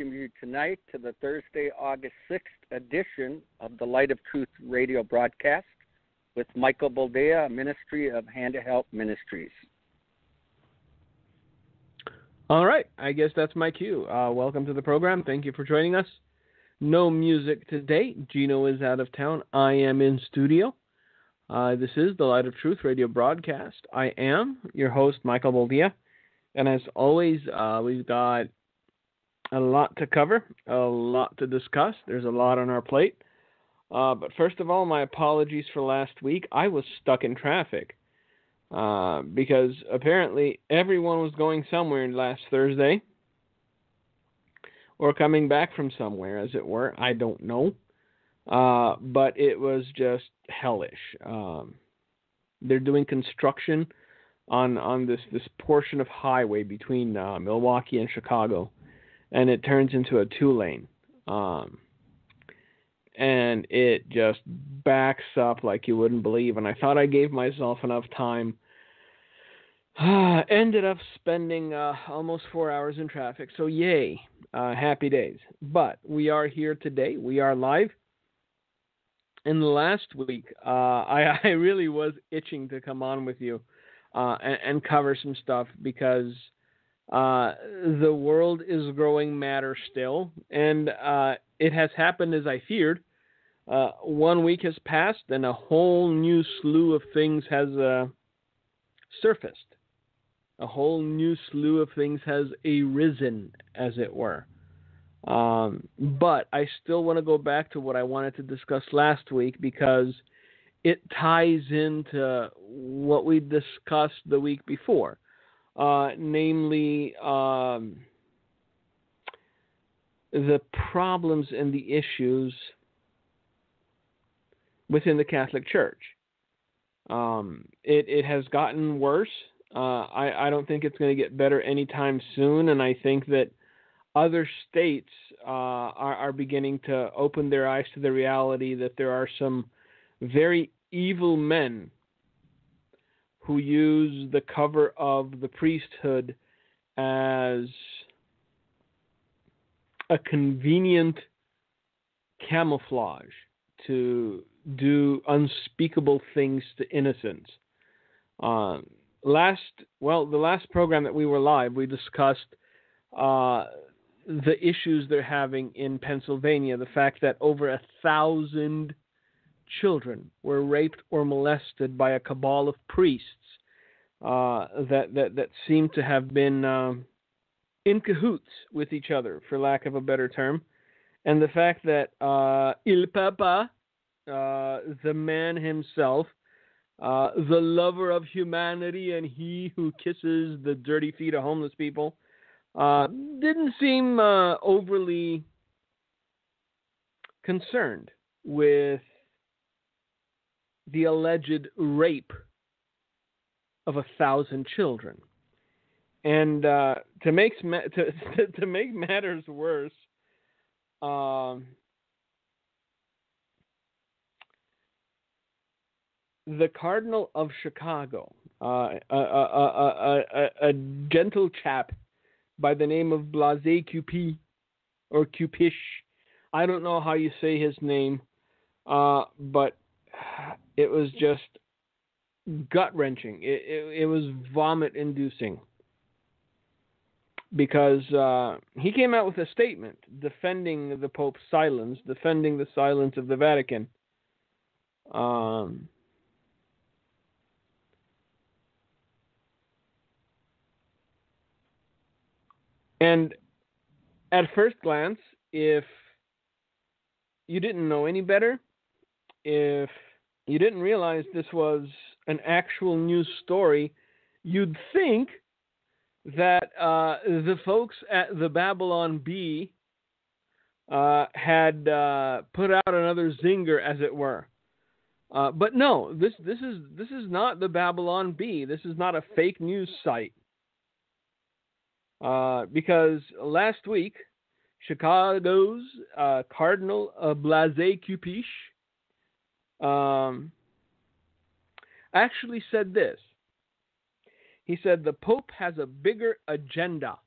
welcome you tonight to the Thursday, August 6th edition of the Light of Truth radio broadcast with Michael Boldea, Ministry of Hand to Help Ministries. All right, I guess that's my cue. Welcome to the program. Thank you for joining us. No music today. Gino is out of town. I am in studio. This is the Light of Truth radio broadcast. I am your host, Michael Boldea. And as always, we've got a lot to cover, a lot to discuss. There's a lot on our plate. But first of all, my apologies for last week. I was stuck in traffic because apparently everyone was going somewhere last Thursday or coming back from somewhere, as it were. I don't know. But it was just hellish. They're doing construction on this portion of highway between Milwaukee and Chicago, and it turns into a 2-lane. And it just backs up like you wouldn't believe. And I thought I gave myself enough time. Ended up spending almost 4 hours in traffic. So yay, happy days. But we are here today. We are live. In the last week, I really was itching to come on with you and cover some stuff because the world is growing madder still, and it has happened as I feared. 1 week has passed, and a whole new slew of things has surfaced. A whole new slew of things has arisen, as it were. But I still want to go back to what I wanted to discuss last week because it ties into what we discussed the week before, namely the problems and the issues within the Catholic Church. It has gotten worse. I don't think it's going to get better anytime soon, and I think that other states are beginning to open their eyes to the reality that there are some very evil men who use the cover of the priesthood as a convenient camouflage to do unspeakable things to innocents. The last program that we were live, we discussed the issues they're having in Pennsylvania, the fact that over 1,000 children were raped or molested by a cabal of priests that seem to have been in cahoots with each other, for lack of a better term, and the fact that Il Papa, the man himself, the lover of humanity and he who kisses the dirty feet of homeless people, didn't seem overly concerned with the alleged rape of 1,000 children. And to make matters worse, the Cardinal of Chicago, a gentle chap by the name of Blase Cupi, or Cupish. I don't know how you say his name, but it was just gut-wrenching. It was vomit-inducing. Because he came out with a statement defending the Pope's silence, defending the silence of the Vatican. And at first glance, if you didn't know any better, if you didn't realize this was an actual news story, you'd think that the folks at the Babylon Bee had put out another zinger, as it were. But no, this is not the Babylon Bee. This is not a fake news site. Because last week, Chicago's Cardinal Blase Cupish actually said this. He said the Pope has a bigger agenda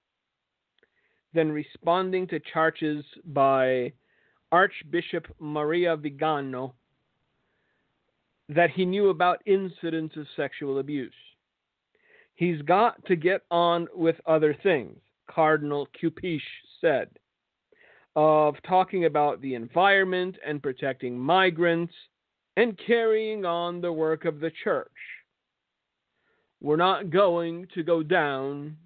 then responding to charges by Archbishop Maria Vigano that he knew about incidents of sexual abuse. He's got to get on with other things, Cardinal Cupiche said, of talking about the environment and protecting migrants and carrying on the work of the church. We're not going to go down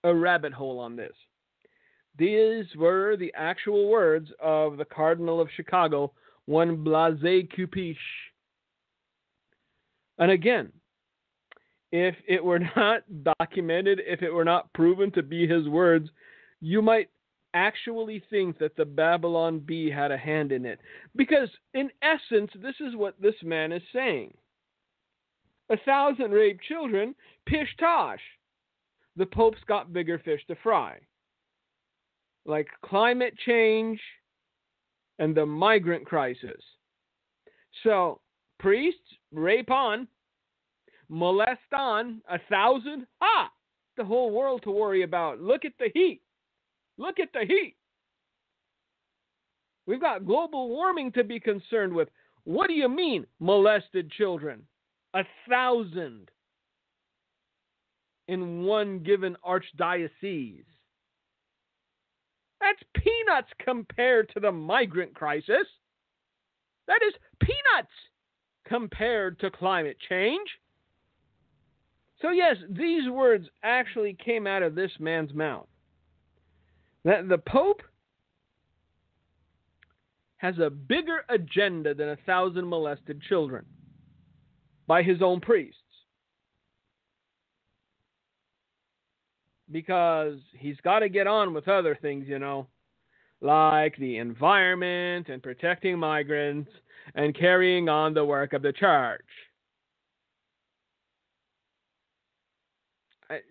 a rabbit hole on this. These were the actual words of the Cardinal of Chicago, one Blase Cupiche. And again, if it were not documented, if it were not proven to be his words, you might actually think that the Babylon Bee had a hand in it. Because, in essence, this is what this man is saying. 1,000 raped children, pish tosh. The Pope's got bigger fish to fry. Like climate change and the migrant crisis. So, priests, rape on, molest on, 1,000, the whole world to worry about. Look at the heat. Look at the heat. We've got global warming to be concerned with. What do you mean, molested children? 1,000 in one given archdiocese. That's peanuts compared to the migrant crisis. That is peanuts compared to climate change. So yes, these words actually came out of this man's mouth. That the Pope has a bigger agenda than 1,000 molested children by his own priests. Because he's got to get on with other things, like the environment and protecting migrants and carrying on the work of the church.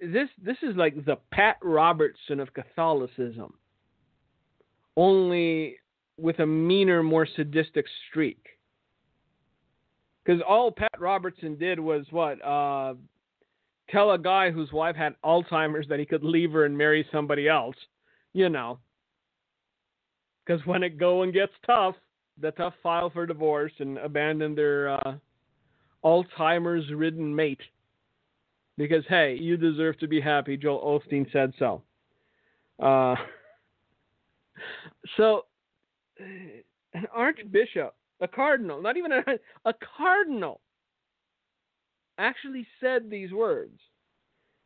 This is like the Pat Robertson of Catholicism, only with a meaner, more sadistic streak. Because all Pat Robertson did was tell a guy whose wife had Alzheimer's that he could leave her and marry somebody else, Because when it going gets tough, the tough file for divorce and abandon their Alzheimer's-ridden mate. Because, hey, you deserve to be happy, Joel Osteen said so. So, an archbishop, a cardinal, not even a cardinal, actually said these words.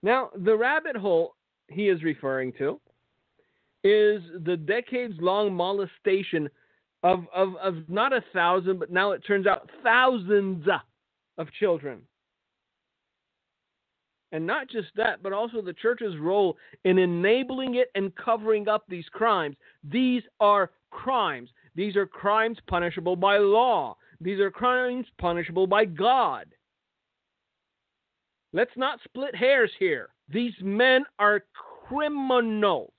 Now, the rabbit hole he is referring to is the decades-long molestation of not 1,000, but now it turns out thousands of children. And not just that, but also the church's role in enabling it and covering up these crimes. These are crimes. These are crimes punishable by law. These are crimes punishable by God. Let's not split hairs here. These men are criminals.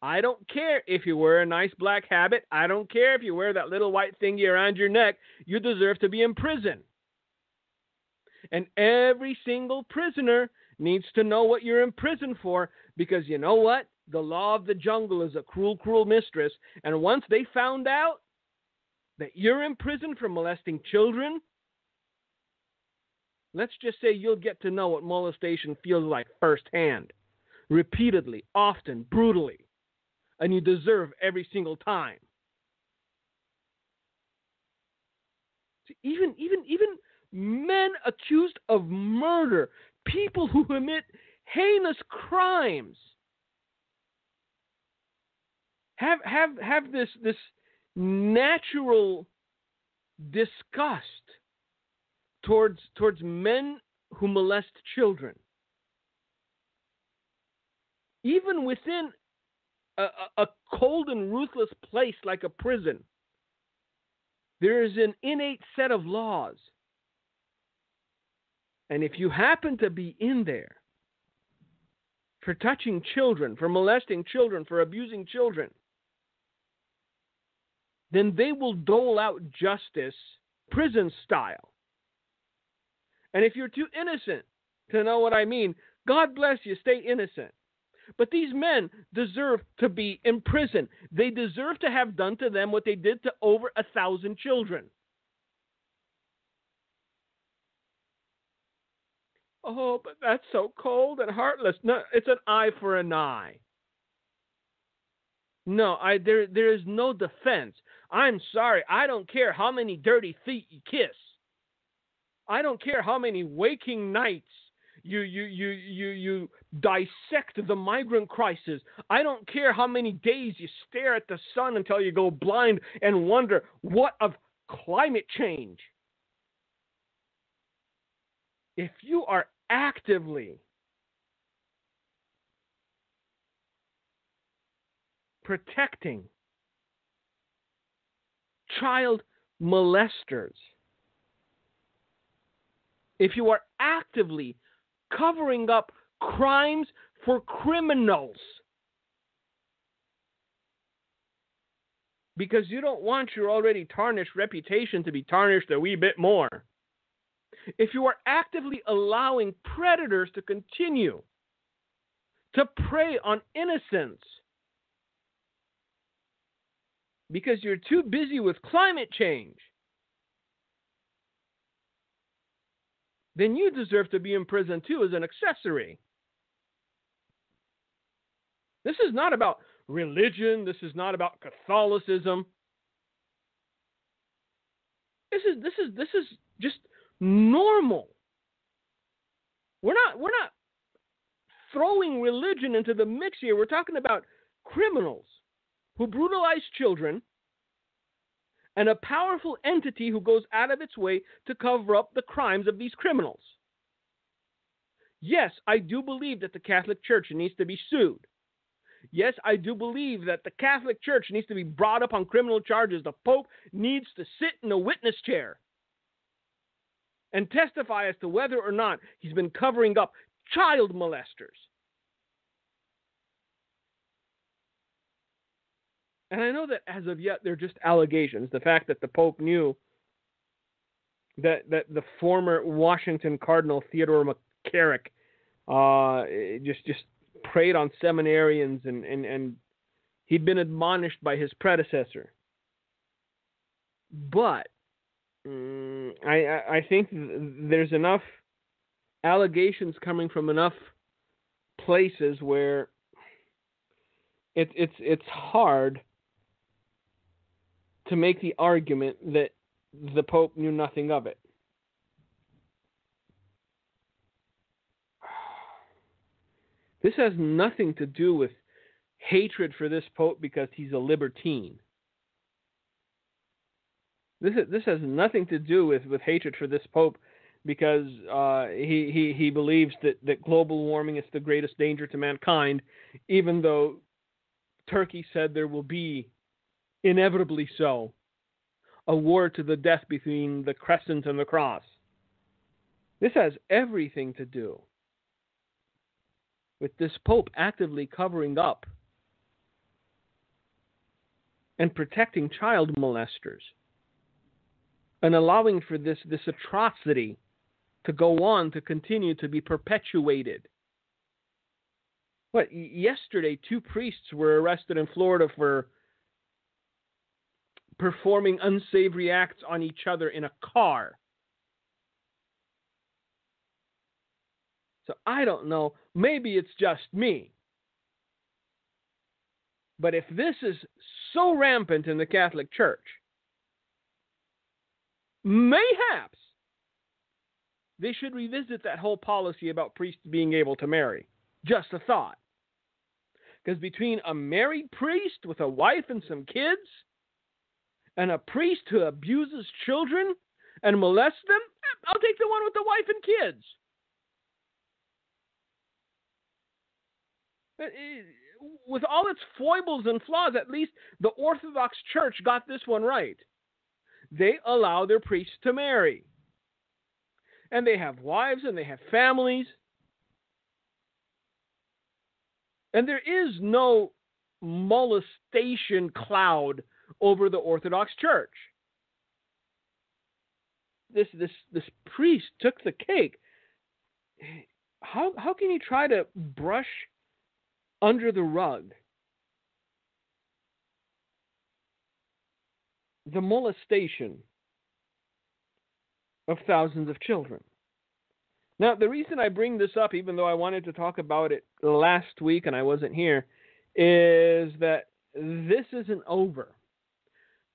I don't care if you wear a nice black habit. I don't care if you wear that little white thingy around your neck. You deserve to be in prison. And every single prisoner needs to know what you're in prison for, because you know what? The law of the jungle is a cruel, cruel mistress. And once they found out that you're in prison for molesting children, let's just say you'll get to know what molestation feels like firsthand, repeatedly, often, brutally. And you deserve every single time. See, even men accused of murder, people who commit heinous crimes, have this natural disgust towards men who molest children. Even within a cold and ruthless place like a prison, there is an innate set of laws. And if you happen to be in there for touching children, for molesting children, for abusing children, then they will dole out justice prison style. And if you're too innocent to know what I mean, God bless you, stay innocent. But these men deserve to be in prison. They deserve to have done to them what they did to over 1,000 children. Oh, but that's so cold and heartless. No, it's an eye for an eye. No, there is no defense. I'm sorry. I don't care how many dirty feet you kiss. I don't care how many waking nights you dissect the migrant crisis. I don't care how many days you stare at the sun until you go blind and wonder what of climate change. If you are actively protecting child molesters, if you are actively covering up crimes for criminals because you don't want your already tarnished reputation to be tarnished a wee bit more, if you are actively allowing predators to continue to prey on innocents because you're too busy with climate change, then you deserve to be in prison too as an accessory. This is not about religion. This is not about Catholicism. This is just normal. We're not throwing religion into the mix here. We're talking about criminals who brutalize children and a powerful entity who goes out of its way to cover up the crimes of these criminals. Yes, I do believe that the Catholic Church needs to be sued. Yes, I do believe that the Catholic Church needs to be brought up on criminal charges. The Pope needs to sit in a witness chair and testify as to whether or not he's been covering up child molesters. And I know that as of yet, they're just allegations. The fact that the Pope knew that the former Washington Cardinal Theodore McCarrick just preyed on seminarians and he'd been admonished by his predecessor. But I think there's enough allegations coming from enough places where it's hard to make the argument that the Pope knew nothing of it. This has nothing to do with hatred for this Pope because he's a libertine. This has nothing to do with hatred for this Pope because he believes that global warming is the greatest danger to mankind, even though Turkey said there will be, inevitably so, a war to the death between the crescent and the cross. This has everything to do with this Pope actively covering up and protecting child molesters and allowing for this atrocity to go on, to continue to be perpetuated. Yesterday, 2 priests were arrested in Florida for performing unsavory acts on each other in a car. So I don't know. Maybe it's just me. But if this is so rampant in the Catholic Church, mayhaps they should revisit that whole policy about priests being able to marry. Just a thought. Because between a married priest with a wife and some kids and a priest who abuses children and molests them, I'll take the one with the wife and kids. With all its foibles and flaws, at least the Orthodox Church got this one right. They allow their priests to marry. And they have wives and they have families. And there is no molestation cloud over the Orthodox Church. This priest took the cake. How can you try to brush under the rug the molestation of thousands of children. Now, the reason I bring this up, even though I wanted to talk about it last week and I wasn't here, is that this isn't over.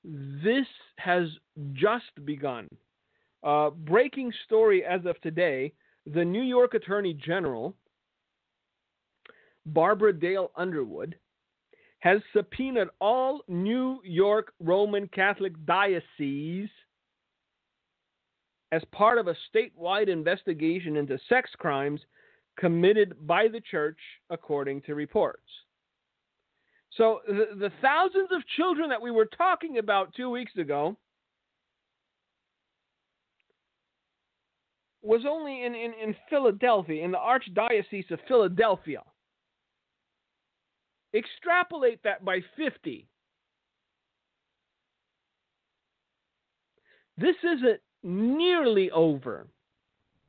This has just begun. Breaking story as of today, the New York Attorney General, Barbara Dale Underwood, has subpoenaed all New York Roman Catholic dioceses as part of a statewide investigation into sex crimes committed by the church, according to reports. So the thousands of children that we were talking about 2 weeks ago was only in Philadelphia, in the Archdiocese of Philadelphia. Extrapolate that by 50. This isn't nearly over.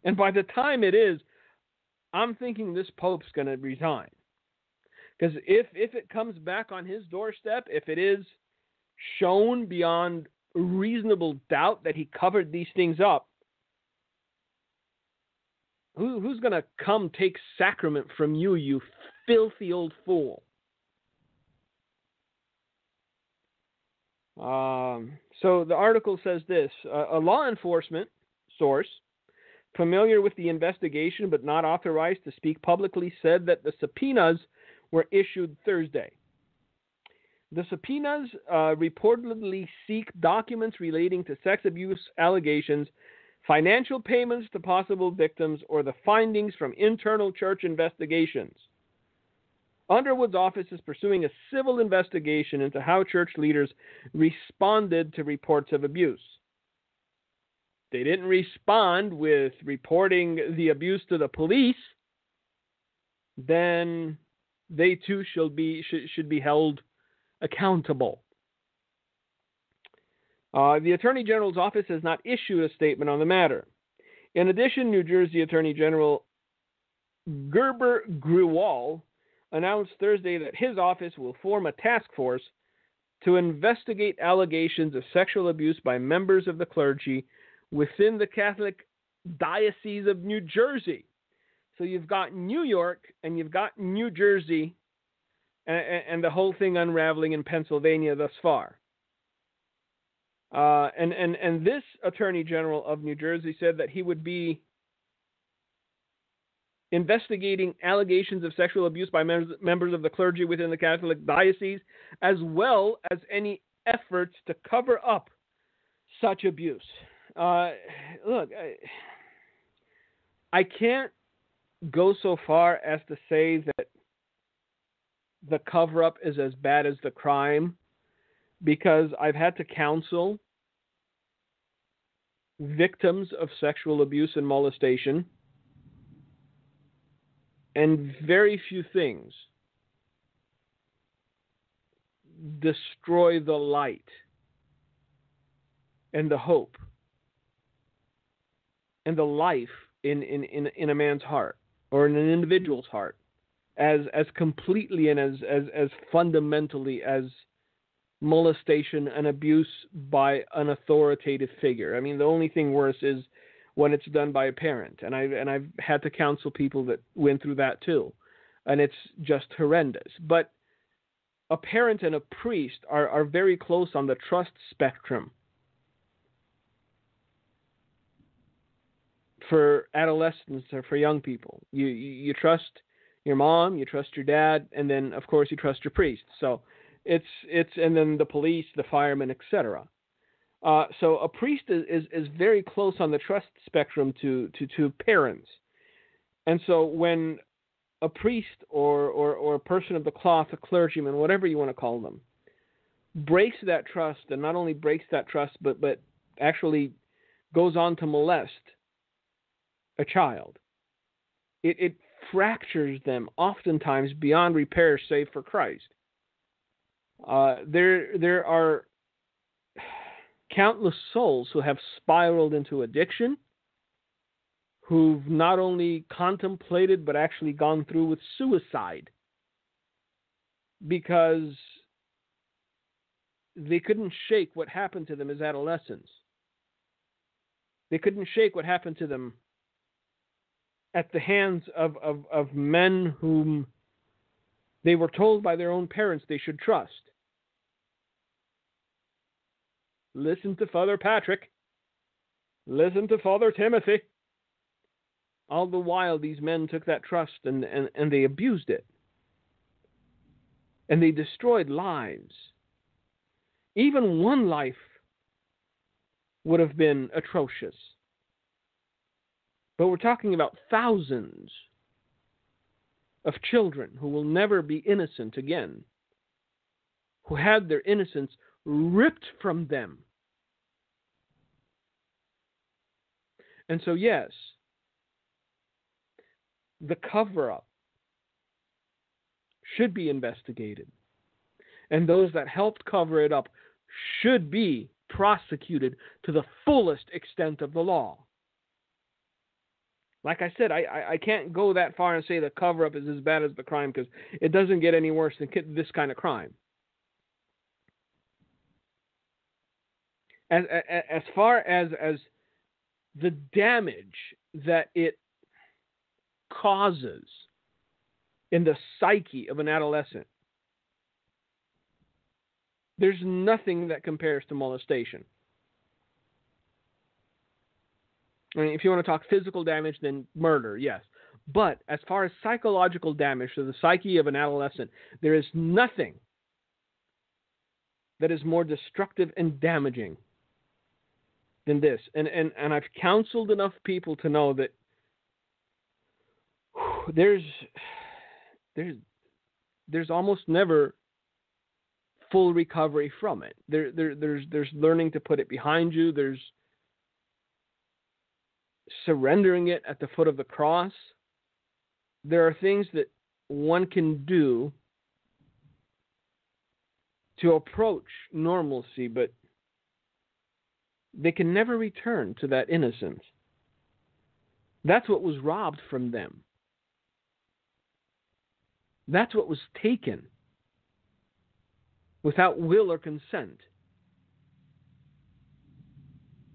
And by the time it is, I'm thinking this Pope's going to resign. Because if it comes back on his doorstep, if it is shown beyond reasonable doubt that he covered these things up, who's going to come take sacrament from you, you filthy old fool? So the article says this, a law enforcement source familiar with the investigation but not authorized to speak publicly said that the subpoenas were issued Thursday. The subpoenas reportedly seek documents relating to sex abuse allegations, financial payments to possible victims, or the findings from internal church investigations. Underwood's office is pursuing a civil investigation into how church leaders responded to reports of abuse. They didn't respond with reporting the abuse to the police, then they too should be held accountable. The Attorney General's office has not issued a statement on the matter. In addition, New Jersey Attorney General Gerber Grewal announced Thursday that his office will form a task force to investigate allegations of sexual abuse by members of the clergy within the Catholic Diocese of New Jersey. So you've got New York and you've got New Jersey and the whole thing unraveling in Pennsylvania thus far. And this Attorney General of New Jersey said that he would be investigating allegations of sexual abuse by members of the clergy within the Catholic Diocese, as well as any efforts to cover up such abuse. Look, I can't go so far as to say that the cover-up is as bad as the crime, because I've had to counsel victims of sexual abuse and molestation, and very few things destroy the light and the hope and the life in a man's heart or in an individual's heart as completely and as fundamentally as molestation and abuse by an authoritative figure. I mean, the only thing worse is when it's done by a parent, and I've had to counsel people that went through that too, and it's just horrendous. But a parent and a priest are very close on the trust spectrum for adolescents or for young people. You trust your mom, you trust your dad, and then of course you trust your priest. So it's and then the police, the firemen, etc. So a priest is very close on the trust spectrum to parents. And so when a priest or a person of the cloth, a clergyman, whatever you want to call them, breaks that trust, and not only breaks that trust, but actually goes on to molest a child, it fractures them oftentimes beyond repair, save for Christ. There are countless souls who have spiraled into addiction, who've not only contemplated but actually gone through with suicide because they couldn't shake what happened to them as adolescents. They couldn't shake what happened to them at the hands of men whom they were told by their own parents they should trust. Listen to Father Patrick. Listen to Father Timothy. All the while, these men took that trust and they abused it. And they destroyed lives. Even one life would have been atrocious. But we're talking about thousands of children who will never be innocent again, who had their innocence ripped from them. And so, yes, the cover-up should be investigated. And those that helped cover it up should be prosecuted to the fullest extent of the law. Like I said, I can't go that far and say the cover-up is as bad as the crime, because it doesn't get any worse than this kind of crime. As far as the damage that it causes in the psyche of an adolescent, there's nothing that compares to molestation. I mean, if you want to talk physical damage, then murder, yes. But as far as psychological damage to the psyche of an adolescent, there is nothing that is more destructive and damaging than this. And I've counseled enough people to know that there's almost never full recovery from it. There's learning to put it behind you. There's surrendering it at the foot of the cross. There are things that one can do to approach normalcy, but they can never return to that innocence. That's what was robbed from them. That's what was taken without will or consent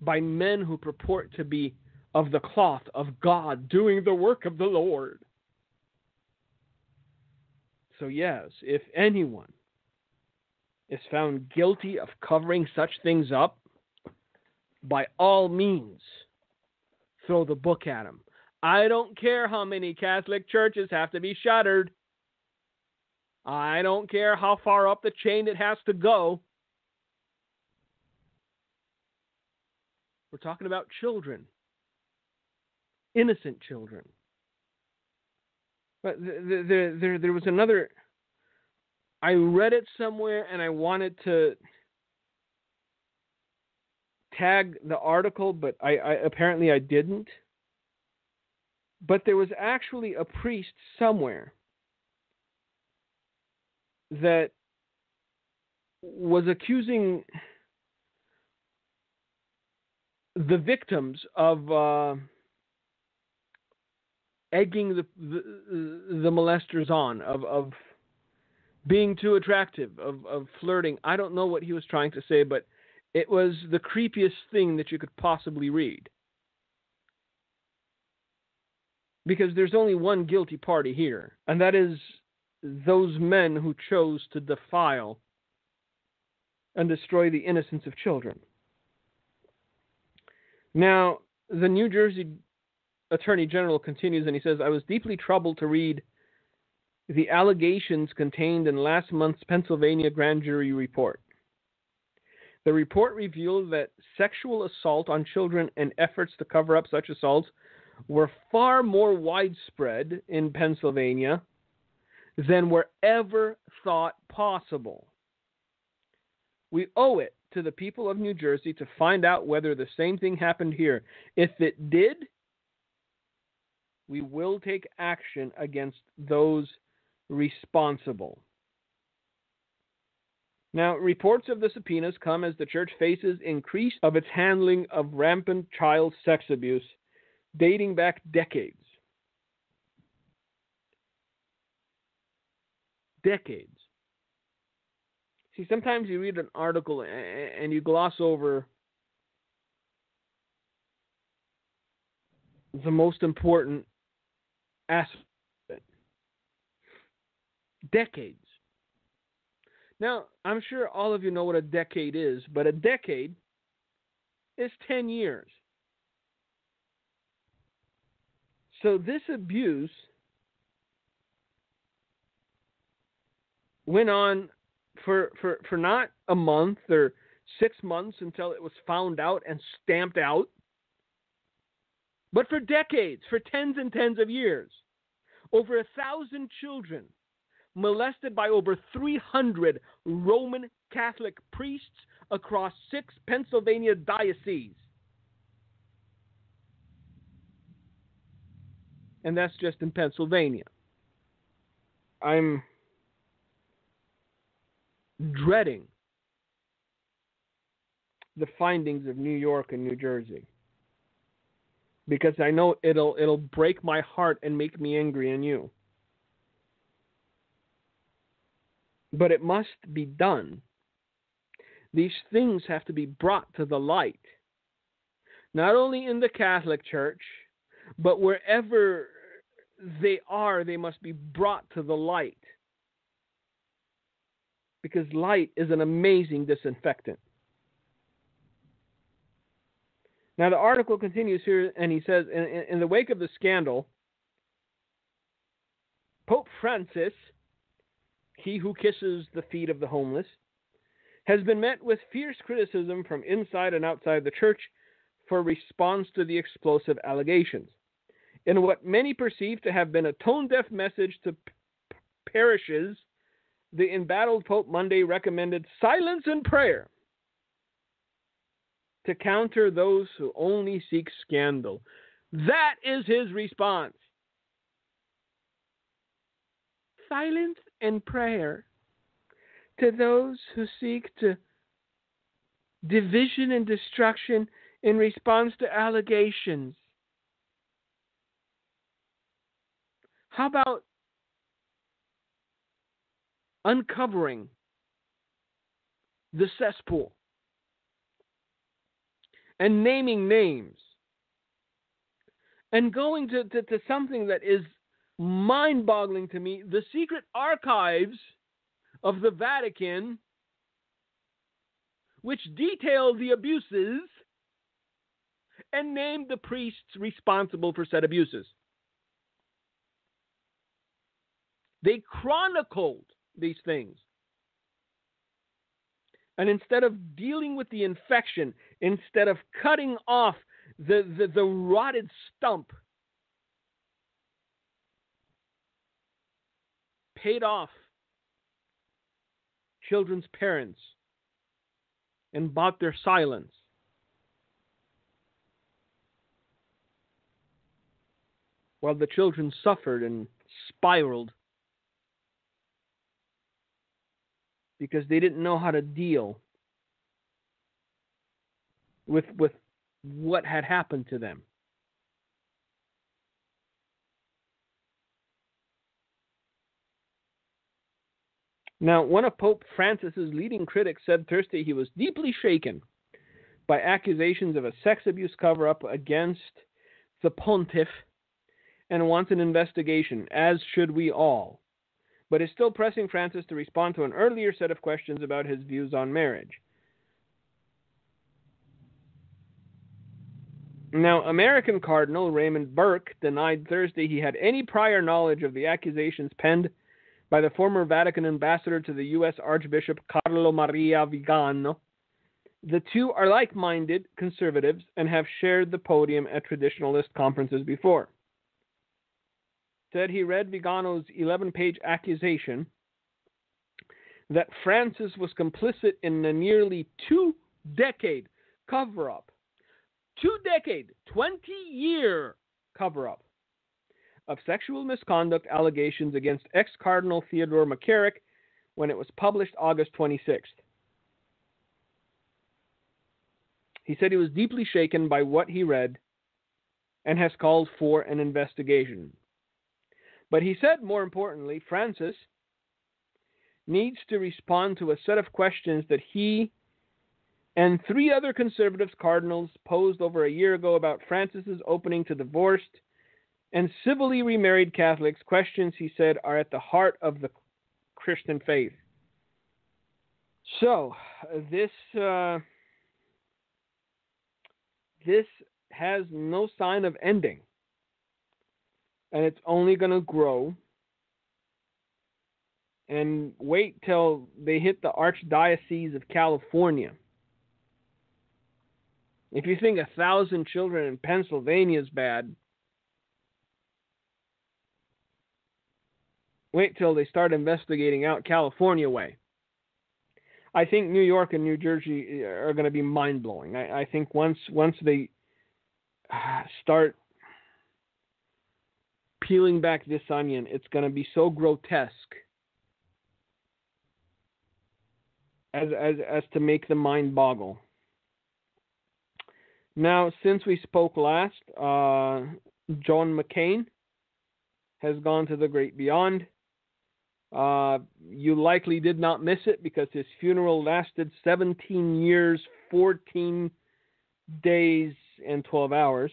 by men who purport to be of the cloth of God, doing the work of the Lord. So yes, if anyone is found guilty of covering such things up, by all means, throw the book at him. I don't care how many Catholic churches have to be shuttered. I don't care how far up the chain it has to go. We're talking about children. Innocent children. But there was another... I read it somewhere and I wanted to tag the article, but I apparently I didn't. But there was actually a priest somewhere that was accusing the victims of egging the molesters on, of being too attractive, of flirting. I don't know what he was trying to say, but it was the creepiest thing that you could possibly read. Because there's only one guilty party here, and that is those men who chose to defile and destroy the innocence of children. Now, the New Jersey Attorney General continues, and he says, I was deeply troubled to read the allegations contained in last month's Pennsylvania grand jury report. The report revealed that sexual assault on children and efforts to cover up such assaults were far more widespread in Pennsylvania than were ever thought possible. We owe it to the people of New Jersey to find out whether the same thing happened here. If it did, we will take action against those responsible. Now, reports of the subpoenas come as the church faces increase of its handling of rampant child sex abuse dating back decades. Decades. See, sometimes you read an article and you gloss over the most important aspect of it. Decades. Now, I'm sure all of you know what a decade is, but a decade is 10 years. So this abuse went on for not a month or 6 months until it was found out and stamped out, but for decades, for tens and tens of years. Over 1,000 children molested by over 300 Roman Catholic priests across 6 Pennsylvania dioceses. And that's just in Pennsylvania. I'm dreading the findings of New York and New Jersey, because I know it'll break my heart and make me angry in you. But it must be done. These things have to be brought to the light, not only in the Catholic Church, but wherever they are, they must be brought to the light. Because light is an amazing disinfectant. Now, the article continues here, and he says, in the wake of the scandal, Pope Francis, he who kisses the feet of the homeless, has been met with fierce criticism from inside and outside the church for response to the explosive allegations. In what many perceive to have been a tone-deaf message to parishes, the embattled Pope Monday recommended silence and prayer to counter those who only seek scandal. That is his response. Silence and prayer to those who seek to division and destruction in response to allegations. How about uncovering the cesspool and naming names and going to something that is mind-boggling to me, the secret archives of the Vatican, which detail the abuses and name the priests responsible for said abuses. They chronicled these things. And instead of dealing with the infection, instead of cutting off the rotted stump, paid off children's parents and bought their silence. While the children suffered and spiraled because they didn't know how to deal with what had happened to them. Now, one of Pope Francis's leading critics said Thursday he was deeply shaken by accusations of a sex abuse cover-up against the pontiff and wants an investigation, as should we all, but is still pressing Francis to respond to an earlier set of questions about his views on marriage. Now, American Cardinal Raymond Burke denied Thursday he had any prior knowledge of the accusations penned by the former Vatican ambassador to the U.S. Archbishop Carlo Maria Vigano. The two are like-minded conservatives and have shared the podium at traditionalist conferences before. Said he read Vigano's 11-page accusation that Francis was complicit in a nearly 2-decade cover-up. 20-year cover-up of sexual misconduct allegations against ex-Cardinal Theodore McCarrick when it was published August 26th. He said he was deeply shaken by what he read and has called for an investigation. But he said, more importantly, Francis needs to respond to a set of questions that he and 3 other conservative cardinals posed over a year ago about Francis's opening to divorced and civilly remarried Catholics, questions he said are at the heart of the Christian faith. So, this has no sign of ending, and it's only going to grow. And wait till they hit the Archdiocese of California. If you think 1,000 children in Pennsylvania is bad, wait till they start investigating out California way. I think New York and New Jersey are going to be mind-blowing. I think once they start peeling back this onion, it's going to be so grotesque as to make the mind boggle. Now, since we spoke last, John McCain has gone to the great beyond. You likely did not miss it because his funeral lasted 17 years, 14 days, and 12 hours.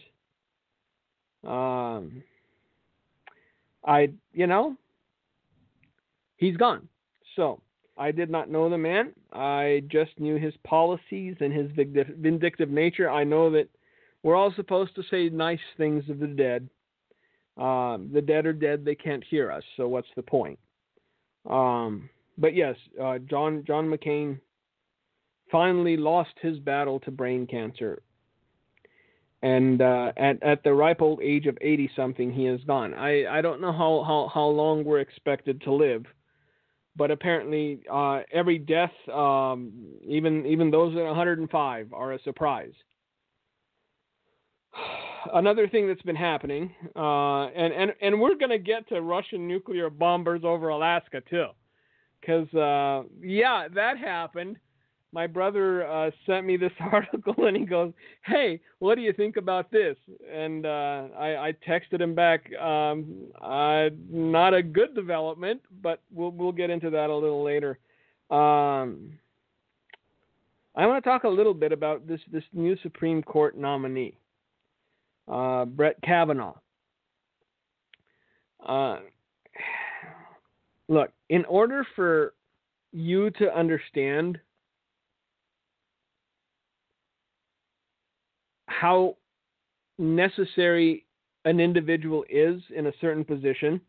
He's gone. So, I did not know the man. I just knew his policies and his vindictive nature. I know that we're all supposed to say nice things of the dead. The dead are dead. They can't hear us. So what's the point? But yes, John McCain finally lost his battle to brain cancer. And at the ripe old age of 80-something, he is gone. I don't know how long we're expected to live. But apparently, every death, even those at 105, are a surprise. Another thing that's been happening, and we're going to get to Russian nuclear bombers over Alaska too, because that happened. My brother sent me this article, and he goes, "Hey, what do you think about this?" And I texted him back, "Not a good development, but we'll get into that a little later." I want to talk a little bit about this new Supreme Court nominee, Brett Kavanaugh. Look, in order for you to understand how necessary an individual is in a certain position,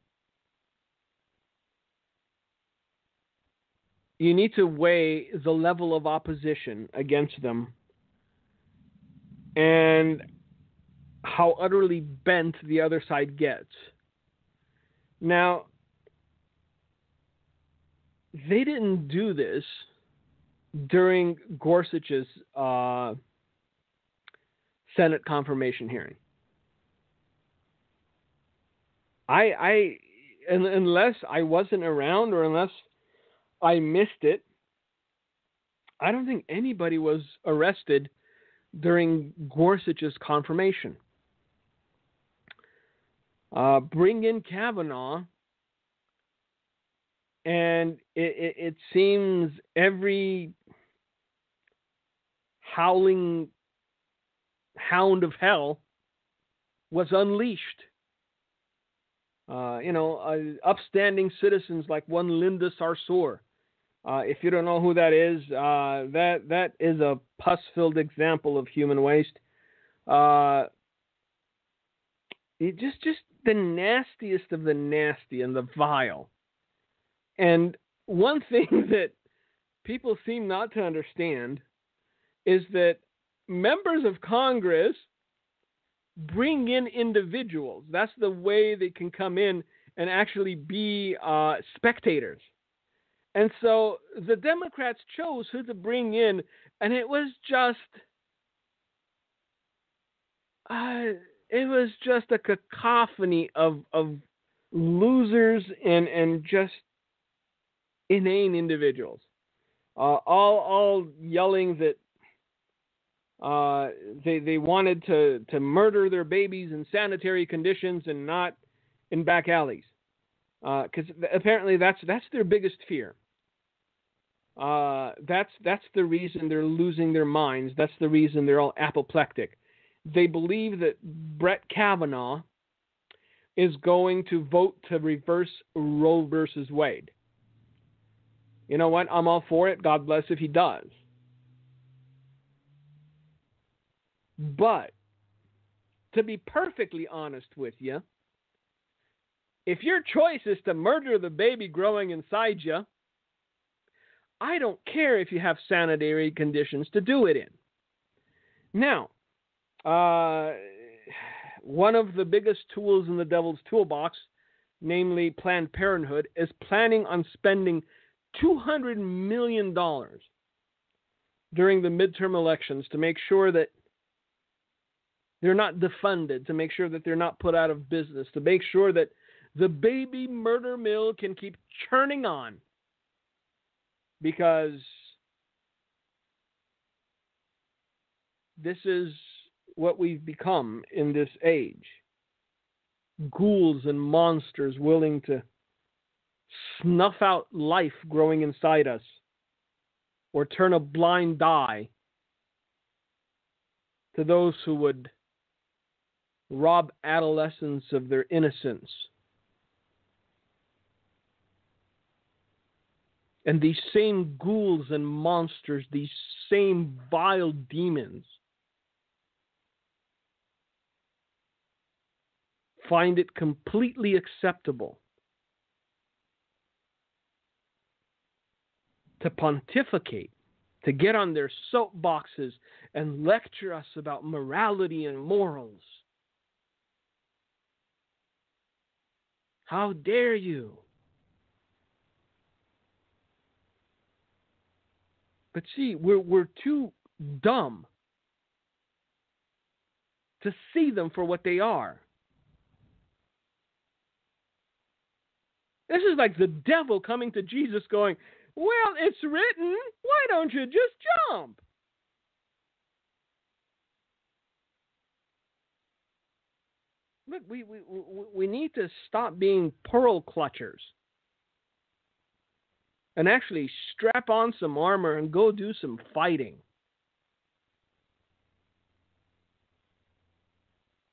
you need to weigh the level of opposition against them and how utterly bent the other side gets. Now, they didn't do this during Gorsuch's Senate confirmation hearing. Unless I wasn't around or unless I missed it, I don't think anybody was arrested during Gorsuch's confirmation. Bring in Kavanaugh, and it seems every howling hound of hell was unleashed. Upstanding citizens like one Linda Sarsour. If you don't know who that is a pus-filled example of human waste. Just the nastiest of the nasty and the vile. And one thing that people seem not to understand is that members of Congress bring in individuals. That's the way they can come in and actually be spectators. And so the Democrats chose who to bring in, and it was just a cacophony of losers and just inane individuals, all yelling that they wanted to murder their babies in sanitary conditions and not in back alleys, because apparently that's their biggest fear. That's the reason they're losing their minds. That's the reason they're all apoplectic. They believe that Brett Kavanaugh is going to vote to reverse Roe versus Wade. You know what? I'm all for it. God bless if he does. But to be perfectly honest with you, if your choice is to murder the baby growing inside you, I don't care if you have sanitary conditions to do it in. Now, one of the biggest tools in the devil's toolbox, namely Planned Parenthood, is planning on spending $200 million during the midterm elections to make sure that they're not defunded, to make sure that they're not put out of business, to make sure that the baby murder mill can keep churning on. Because this is what we've become in this age. Ghouls and monsters willing to snuff out life growing inside us or turn a blind eye to those who would rob adolescents of their innocence. And these same ghouls and monsters, these same vile demons, find it completely acceptable to pontificate, to get on their soapboxes and lecture us about morality and morals. How dare you? But see, we're too dumb to see them for what they are. This is like the devil coming to Jesus going, well, it's written, why don't you just jump? Look, we need to stop being pearl clutchers and actually strap on some armor and go do some fighting.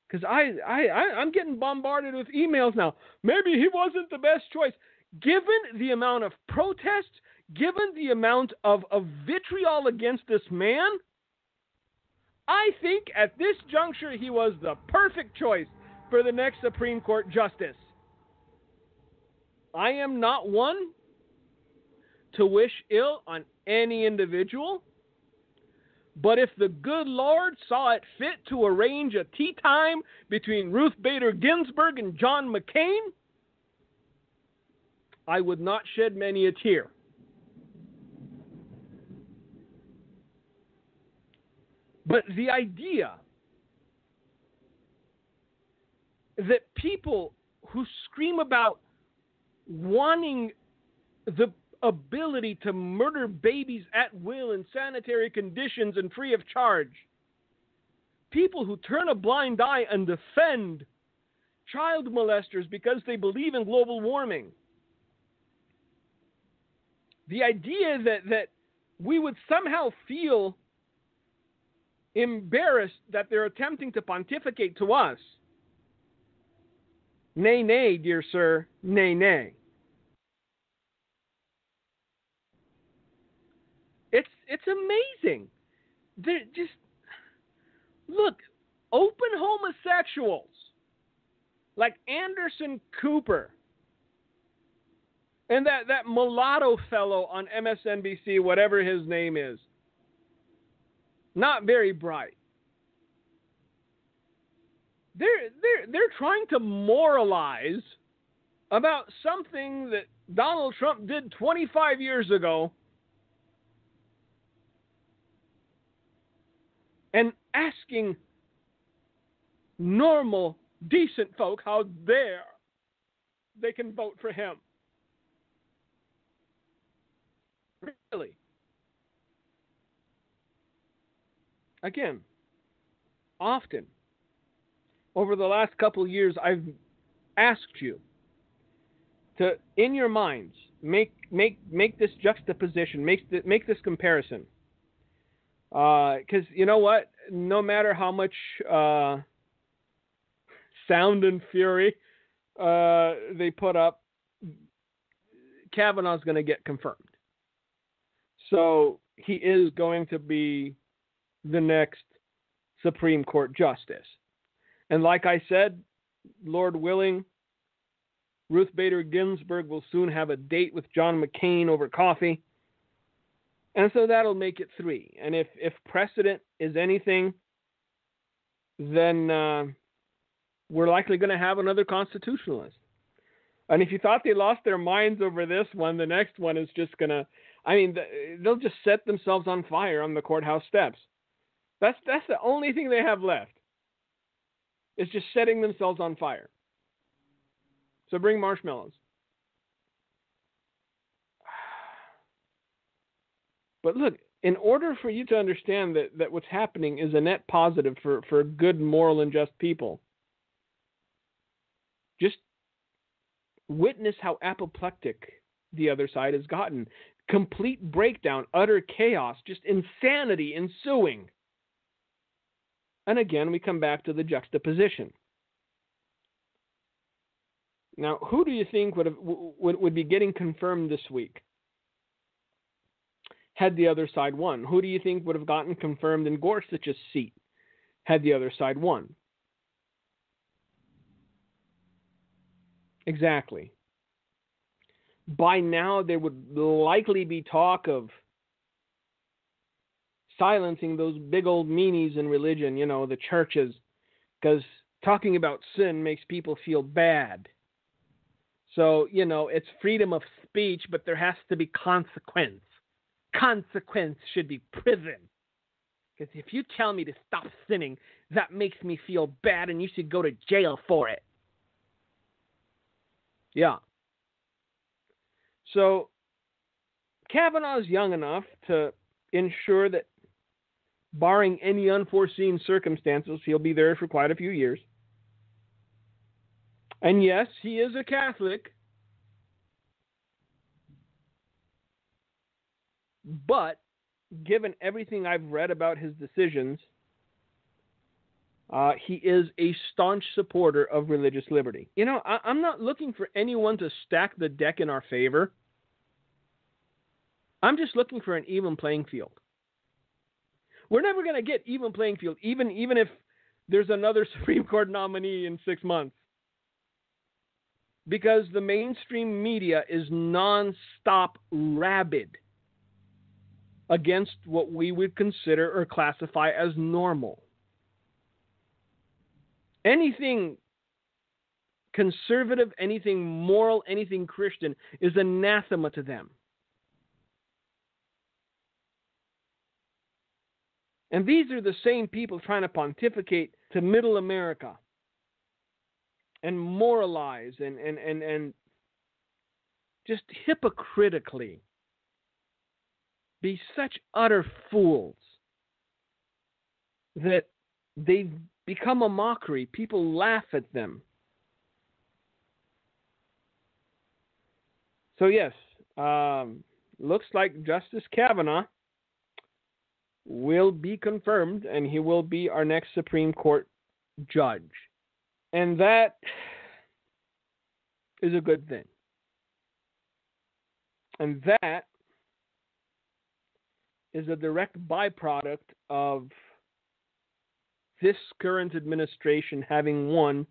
Because I'm getting bombarded with emails now. Maybe he wasn't the best choice. Given the amount of protest, given the amount of vitriol against this man, I think at this juncture he was the perfect choice for the next Supreme Court justice. I am not one to wish ill on any individual, but if the good Lord saw it fit to arrange a tea time between Ruth Bader Ginsburg and John McCain, I would not shed many a tear. But the idea that people who scream about wanting the ability to murder babies at will in sanitary conditions and free of charge, people who turn a blind eye and defend child molesters because they believe in global warming, the idea that we would somehow feel embarrassed that they're attempting to pontificate to us, nay, nay, dear sir, nay, nay. It's amazing. They're just, look, open homosexuals like Anderson Cooper and that mulatto fellow on MSNBC, whatever his name is, not very bright. They're trying to moralize about something that Donald Trump did 25 years ago, and asking normal, decent folk how dare they can vote for him. Really? Again, often, over the last couple of years, I've asked you to, in your minds, make this juxtaposition, make this comparison. Because you know what? No matter how much sound and fury they put up, Kavanaugh's going to get confirmed. So he is going to be the next Supreme Court justice. And like I said, Lord willing, Ruth Bader Ginsburg will soon have a date with John McCain over coffee. And so that'll make it 3. And if precedent is anything, then we're likely going to have another constitutionalist. And if you thought they lost their minds over this one, the next one is just going to, they'll just set themselves on fire on the courthouse steps. That's the only thing they have left. It's just setting themselves on fire. So bring marshmallows. But look, in order for you to understand that what's happening is a net positive for good, moral, and just people, just witness how apoplectic the other side has gotten. Complete breakdown, utter chaos, just insanity ensuing. And again, we come back to the juxtaposition. Now, who do you think would be getting confirmed this week had the other side won? Who do you think would have gotten confirmed in Gorsuch's seat had the other side won? Exactly. By now, there would likely be talk of silencing those big old meanies in religion, the churches, because talking about sin makes people feel bad. So, it's freedom of speech, but there has to be consequence. Consequence should be prison. Because if you tell me to stop sinning, that makes me feel bad and you should go to jail for it. Yeah. So, Kavanaugh's young enough to ensure that, barring any unforeseen circumstances, he'll be there for quite a few years. And yes, he is a Catholic. But, given everything I've read about his decisions, he is a staunch supporter of religious liberty. I'm not looking for anyone to stack the deck in our favor. I'm just looking for an even playing field. We're never going to get even playing field, even if there's another Supreme Court nominee in 6 months. Because the mainstream media is nonstop rabid against what we would consider or classify as normal. Anything conservative, anything moral, anything Christian is anathema to them. And these are the same people trying to pontificate to middle America and moralize and just hypocritically be such utter fools that they've become a mockery. People laugh at them. So yes, looks like Justice Kavanaugh will be confirmed, and he will be our next Supreme Court judge. And that is a good thing. And that is a direct byproduct of this current administration having won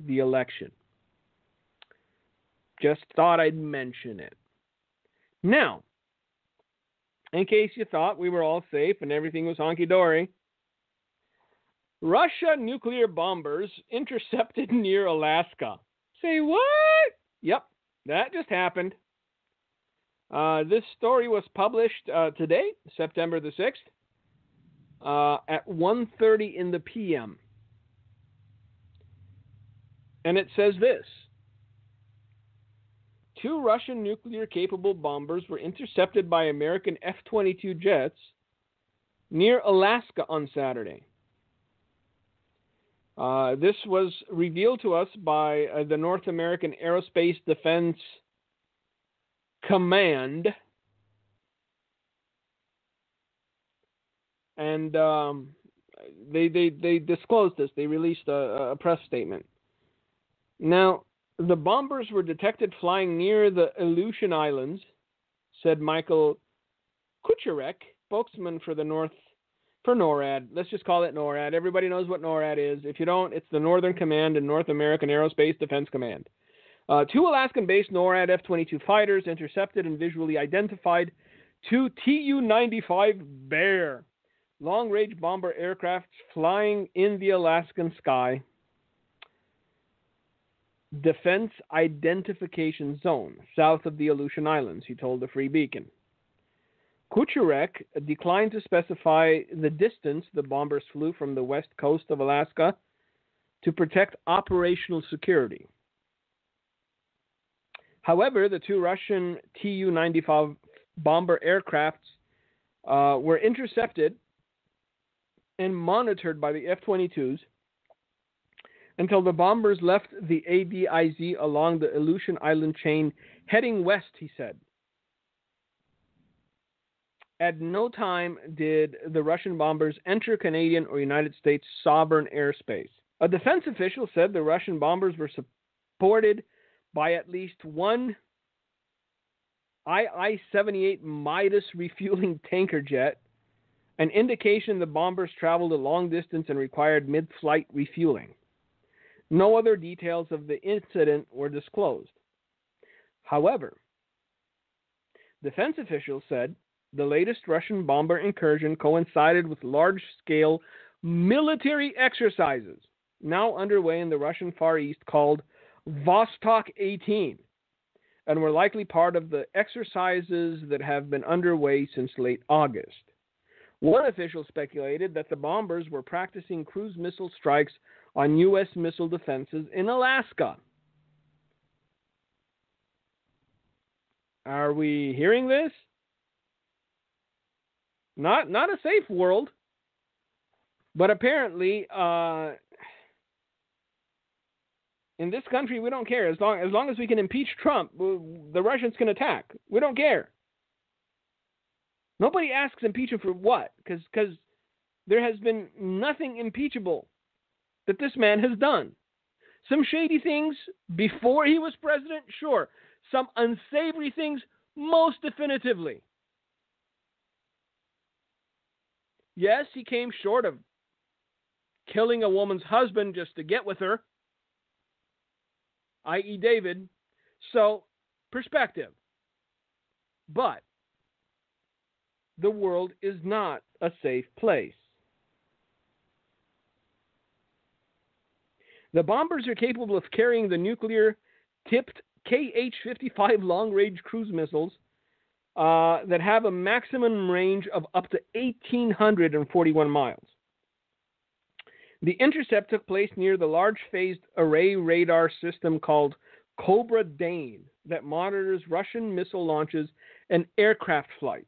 the election. Just thought I'd mention it. Now, in case you thought we were all safe and everything was honky-dory, Russia nuclear bombers intercepted near Alaska. Say what? Yep, that just happened. This story was published today, September the 6th, at 1:30 in the p.m. And it says this: 2 Russian nuclear-capable bombers were intercepted by American F-22 jets near Alaska on Saturday. This was revealed to us by the North American Aerospace Defense Command, and they disclosed this. They released a press statement. Now, the bombers were detected flying near the Aleutian Islands, said Michael Kucherek, spokesman for NORAD. Let's just call it NORAD. Everybody knows what NORAD is. If you don't, it's the Northern Command and North American Aerospace Defense Command. Two Alaskan-based NORAD F-22 fighters intercepted and visually identified two Tu-95 Bear long-range bomber aircraft flying in the Alaskan sky defense identification zone south of the Aleutian Islands, he told the Free Beacon. Kucherek declined to specify the distance the bombers flew from the west coast of Alaska to protect operational security. However, the two Russian Tu-95 bomber aircrafts were intercepted and monitored by the F-22s until the bombers left the ADIZ along the Aleutian Island chain heading west, he said. At no time did the Russian bombers enter Canadian or United States sovereign airspace. A defense official said the Russian bombers were supported by at least one II-78 Midas refueling tanker jet, an indication the bombers traveled a long distance and required mid-flight refueling. No other details of the incident were disclosed. However, defense officials said the latest Russian bomber incursion coincided with large-scale military exercises now underway in the Russian Far East called Vostok 18, and were likely part of the exercises that have been underway since late August. One official speculated that the bombers were practicing cruise missile strikes on U.S. missile defenses in Alaska. Are we hearing this? Not a safe world, but apparently in this country we don't care. As long as we can impeach Trump, the Russians can attack. We don't care. Nobody asks impeach him for what? Because there has been nothing impeachable that this man has done. Some shady things before he was president, sure. Some unsavory things, most definitively. Yes, he came short of killing a woman's husband just to get with her, i.e. David. So, perspective. But the world is not a safe place. The bombers are capable of carrying the nuclear-tipped KH-55 long-range cruise missiles that have a maximum range of up to 1,841 miles. The intercept took place near the large phased array radar system called Cobra Dane that monitors Russian missile launches and aircraft flights.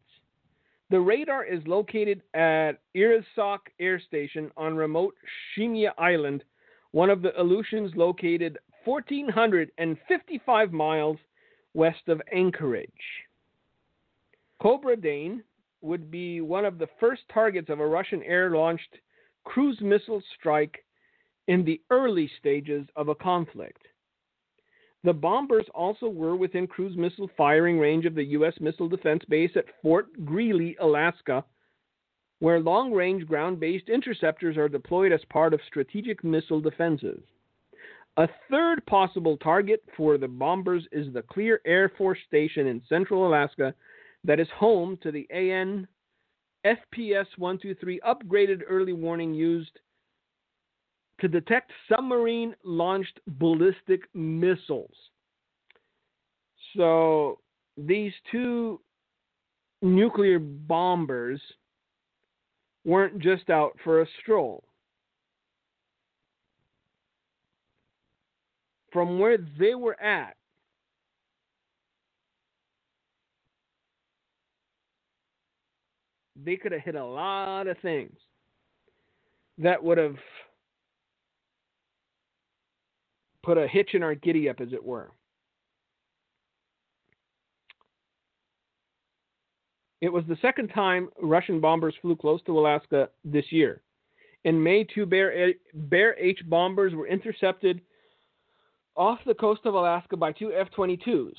The radar is located at Irisak Air Station on remote Shimia Island, one of the Aleutians located 1,455 miles west of Anchorage. Cobra Dane would be one of the first targets of a Russian air-launched cruise missile strike in the early stages of a conflict. The bombers also were within cruise missile firing range of the U.S. Missile Defense Base at Fort Greely, Alaska, where long-range ground-based interceptors are deployed as part of strategic missile defenses. A third possible target for the bombers is the Clear Air Force Station in central Alaska that is home to the AN FPS-123 upgraded early warning used to detect submarine-launched ballistic missiles. So these two nuclear bombers weren't just out for a stroll. From where they were at, they could have hit a lot of things that would have put a hitch in our giddy-up, as it were. It was the second time Russian bombers flew close to Alaska this year. In May, two Bear H bombers were intercepted off the coast of Alaska by two F-22s.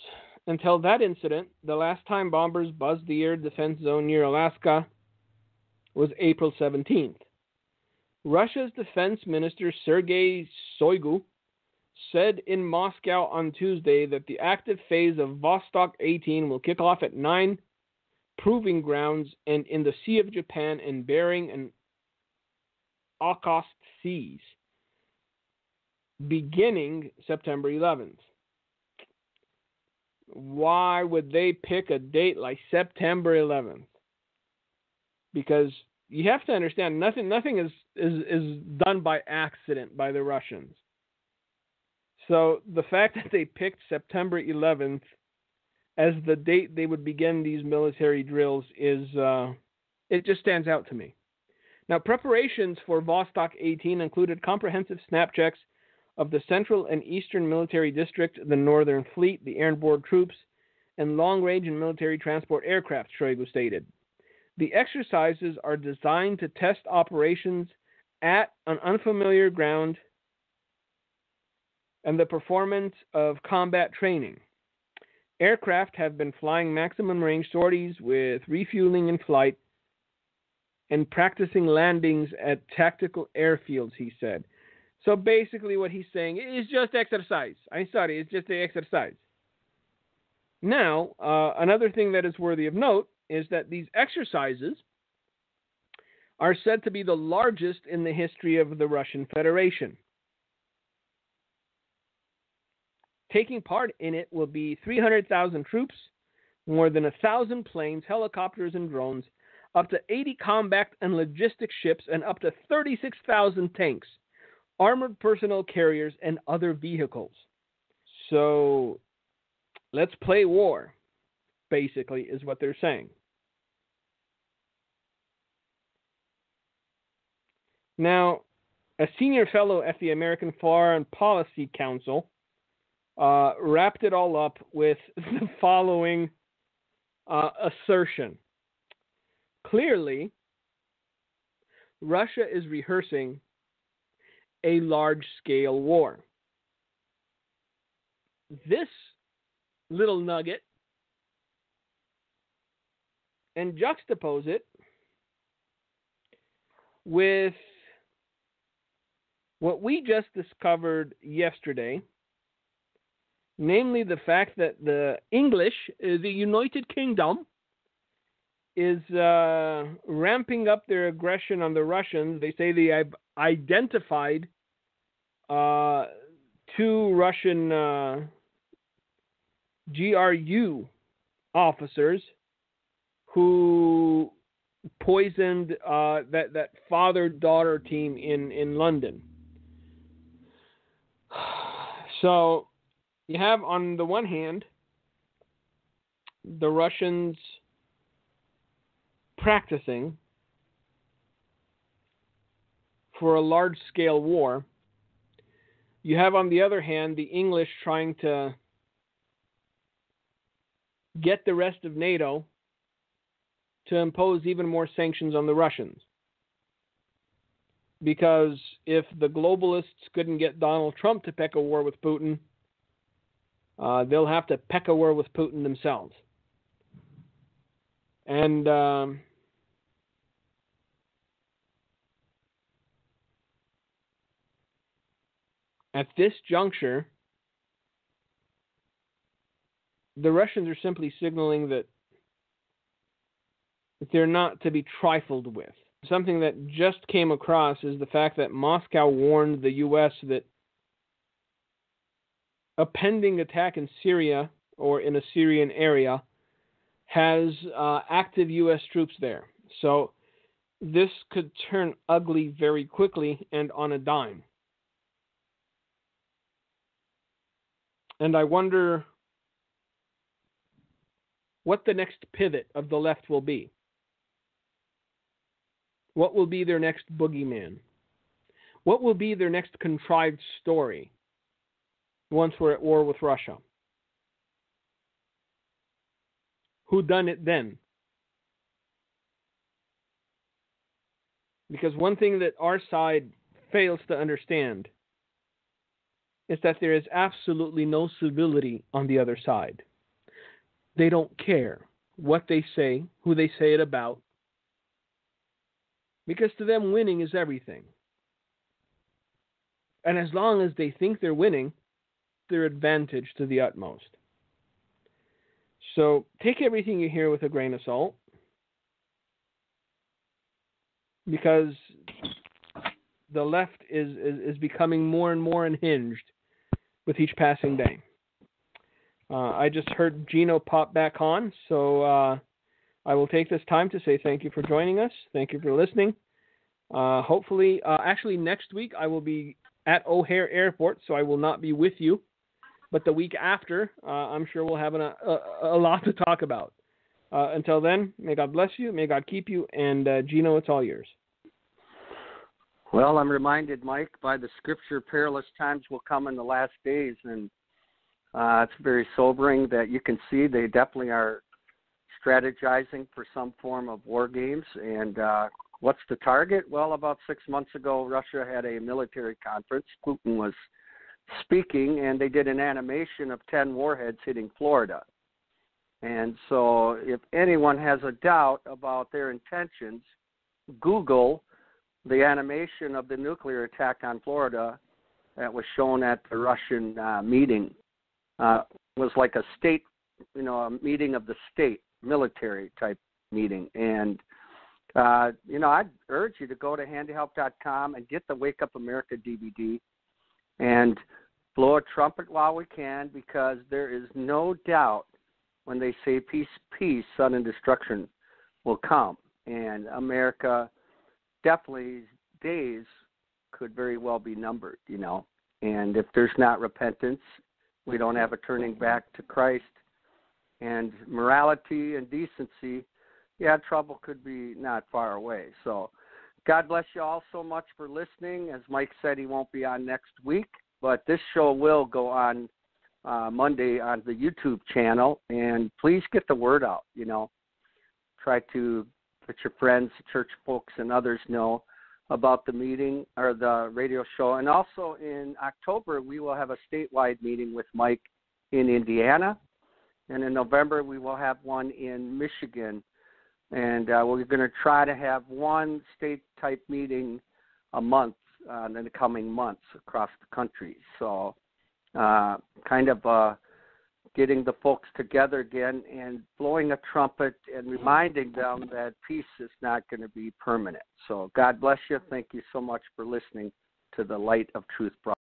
Until that incident, the last time bombers buzzed the air defense zone near Alaska was April 17th. Russia's defense minister Sergei Shoigu said in Moscow on Tuesday that the active phase of Vostok 18 will kick off at 9 proving grounds and in the Sea of Japan and Bering and Okhotsk seas, beginning September 11th. Why would they pick a date like September 11th? Because you have to understand, nothing is done by accident by the Russians. So the fact that they picked September 11th as the date they would begin these military drills is, it just stands out to me. Now, preparations for Vostok 18 included comprehensive snap checks of the Central and Eastern Military District, the Northern Fleet, the airborne troops, and long-range and military transport aircraft, Shoigu stated. The exercises are designed to test operations at an unfamiliar ground and the performance of combat training. Aircraft have been flying maximum range sorties with refueling in flight and practicing landings at tactical airfields, he said. So basically what he's saying is just exercise. I'm sorry, it's just the exercise. Now, another thing that is worthy of note is that these exercises are said to be the largest in the history of the Russian Federation. Taking part in it will be 300,000 troops, more than 1,000 planes, helicopters, and drones, up to 80 combat and logistic ships, and up to 36,000 tanks, armored personnel carriers, and other vehicles. So, let's play war, basically, is what they're saying. Now, a senior fellow at the American Foreign Policy Council wrapped it all up with the following assertion. Clearly, Russia is rehearsing a large-scale war. This little nugget, and juxtapose it with what we just discovered yesterday, namely the fact that the English, the United Kingdom, is ramping up their aggression on the Russians. They say they have identified two Russian GRU officers who poisoned that father-daughter team in London. So you have, on the one hand, the Russians practicing for a large-scale war. You have, on the other hand, the English trying to get the rest of NATO to impose even more sanctions on the Russians. Because if the globalists couldn't get Donald Trump to pick a war with Putin, they'll have to pick a war with Putin themselves. And at this juncture, the Russians are simply signaling that they're not to be trifled with. Something that just came across is the fact that Moscow warned the U.S. that a pending attack in Syria or in a Syrian area has active U.S. troops there. So this could turn ugly very quickly and on a dime. And I wonder what the next pivot of the left will be. What will be their next boogeyman? What will be their next contrived story once we're at war with Russia? Who done it then? Because one thing that our side fails to understand is that there is absolutely no civility on the other side. They don't care what they say, who they say it about, because to them winning is everything. And as long as they think they're winning, they're advantaged to the utmost. So take everything you hear with a grain of salt, because the left is becoming more and more unhinged with each passing day. I just heard Gino pop back on, so I will take this time to say thank you for joining us. Thank you for listening. Hopefully, actually next week I will be at O'Hare Airport, so I will not be with you. But the week after, I'm sure we'll have a lot to talk about. Until then, may God bless you, may God keep you, and Gino, it's all yours. Well, I'm reminded, Mike, by the scripture, perilous times will come in the last days, and it's very sobering that you can see they definitely are strategizing for some form of war games. And what's the target? Well, about 6 months ago, Russia had a military conference. Putin was speaking, and they did an animation of 10 warheads hitting Florida. And so if anyone has a doubt about their intentions, Google the animation of the nuclear attack on Florida that was shown at the Russian meeting. Was like a state, a meeting of the state, military type meeting. And, I'd urge you to go to handyhelp.com and get the Wake Up America DVD and blow a trumpet while we can, because there is no doubt when they say peace, peace, sudden destruction will come. And America definitely days could very well be numbered, And if there's not repentance, we don't have a turning back to Christ and morality and decency, trouble could be not far away. So God bless you all so much for listening. As Mike said, he won't be on next week, but this show will go on Monday on the YouTube channel. And please get the word out, Try to let your friends, church folks, and others know about the meeting or the radio show. And also in October, we will have a statewide meeting with Mike in Indiana. And in November, we will have one in Michigan. And we're going to try to have one state-type meeting a month in the coming months across the country. So getting the folks together again and blowing a trumpet and reminding them that peace is not going to be permanent. So God bless you. Thank you so much for listening to the Light of Truth broadcast.